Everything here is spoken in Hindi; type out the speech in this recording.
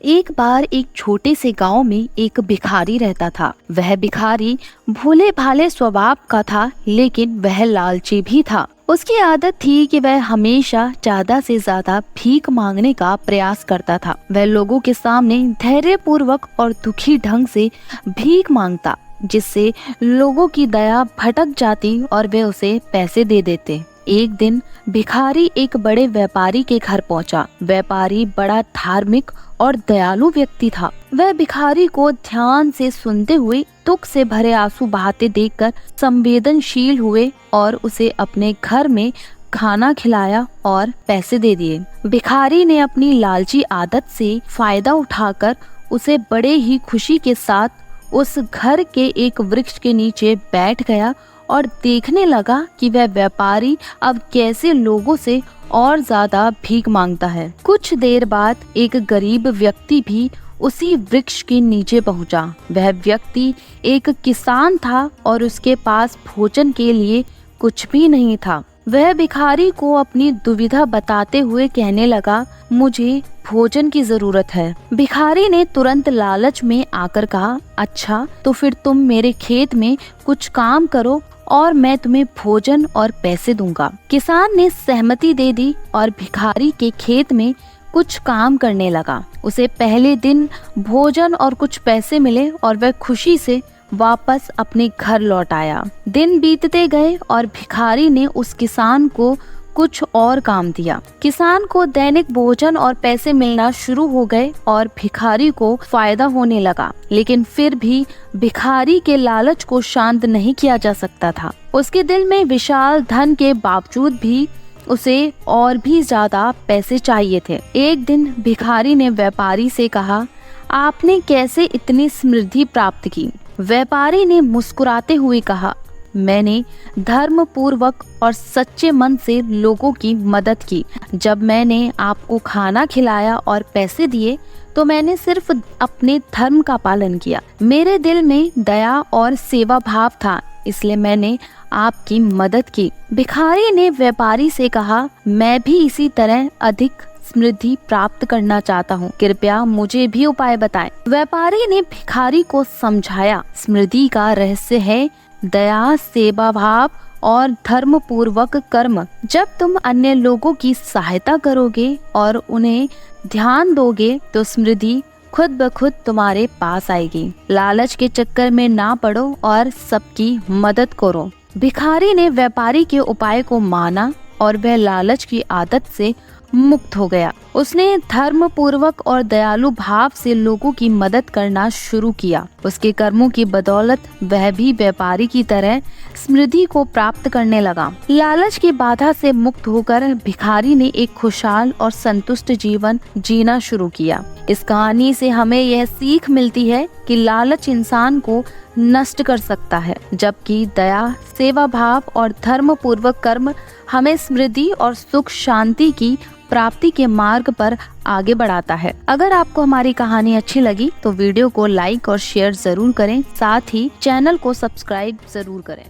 एक बार एक छोटे से गांव में एक भिखारी रहता था। वह भिखारी भोले भाले स्वभाव का था, लेकिन वह लालची भी था। उसकी आदत थी कि वह हमेशा ज्यादा से ज्यादा भीख मांगने का प्रयास करता था। वह लोगों के सामने धैर्यपूर्वक और दुखी ढंग से भीख मांगता, जिससे लोगों की दया भटक जाती और वे उसे पैसे दे देते। एक दिन भिखारी एक बड़े व्यापारी के घर पहुंचा। व्यापारी बड़ा धार्मिक और दयालु व्यक्ति था। वह भिखारी को ध्यान से सुनते हुए दुख से भरे आंसू बहाते देखकर संवेदनशील हुए और उसे अपने घर में खाना खिलाया और पैसे दे दिए। भिखारी ने अपनी लालची आदत से फायदा उठाकर उसे बड़े ही खुशी के साथ उस घर के एक वृक्ष के नीचे बैठ गया और देखने लगा कि वह व्यापारी अब कैसे लोगों से और ज्यादा भीख मांगता है। कुछ देर बाद एक गरीब व्यक्ति भी उसी वृक्ष के नीचे पहुंचा। वह व्यक्ति एक किसान था और उसके पास भोजन के लिए कुछ भी नहीं था। वह भिखारी को अपनी दुविधा बताते हुए कहने लगा, मुझे भोजन की जरूरत है। भिखारी ने तुरंत लालच में आकर कहा, अच्छा तो फिर तुम मेरे खेत में कुछ काम करो और मैं तुम्हें भोजन और पैसे दूंगा। किसान ने सहमति दे दी और भिखारी के खेत में कुछ काम करने लगा। उसे पहले दिन भोजन और कुछ पैसे मिले और वह खुशी से वापस अपने घर लौट आया। दिन बीतते गए और भिखारी ने उस किसान को कुछ और काम दिया। किसान को दैनिक भोजन और पैसे मिलना शुरू हो गए और भिखारी को फायदा होने लगा, लेकिन फिर भी भिखारी के लालच को शांत नहीं किया जा सकता था। उसके दिल में विशाल धन के बावजूद भी उसे और भी ज्यादा पैसे चाहिए थे। एक दिन भिखारी ने व्यापारी से कहा, आपने कैसे इतनी समृद्धि प्राप्त की? व्यापारी ने मुस्कुराते हुए कहा, मैंने धर्म पूर्वक और सच्चे मन से लोगों की मदद की। जब मैंने आपको खाना खिलाया और पैसे दिए तो मैंने सिर्फ अपने धर्म का पालन किया। मेरे दिल में दया और सेवा भाव था, इसलिए मैंने आपकी मदद की। भिखारी ने व्यापारी से कहा, मैं भी इसी तरह अधिक समृद्धि प्राप्त करना चाहता हूँ, कृपया मुझे भी उपाय बताएं। व्यापारी ने भिखारी को समझाया, समृद्धि का रहस्य है दया, सेवा भाव और धर्म पूर्वक कर्म। जब तुम अन्य लोगों की सहायता करोगे और उन्हें ध्यान दोगे तो समृद्धि खुद ब खुद तुम्हारे पास आएगी। लालच के चक्कर में ना पड़ो और सबकी मदद करो। भिखारी ने व्यापारी के उपाय को माना और वह लालच की आदत से मुक्त हो गया। उसने धर्म पूर्वक और दयालु भाव से लोगों की मदद करना शुरू किया। उसके कर्मों की बदौलत वह भी व्यापारी की तरह समृद्धि को प्राप्त करने लगा। लालच की बाधा से मुक्त होकर भिखारी ने एक खुशहाल और संतुष्ट जीवन जीना शुरू किया। इस कहानी से हमें यह सीख मिलती है कि लालच इंसान को नष्ट कर सकता है, जबकि दया, सेवा भाव और धर्म पूर्वक कर्म हमें समृद्धि और सुख शांति की प्राप्ति के मार्ग पर आगे बढ़ाता है। अगर आपको हमारी कहानी अच्छी लगी तो वीडियो को लाइक और शेयर जरूर करें, साथ ही चैनल को सब्सक्राइब जरूर करें।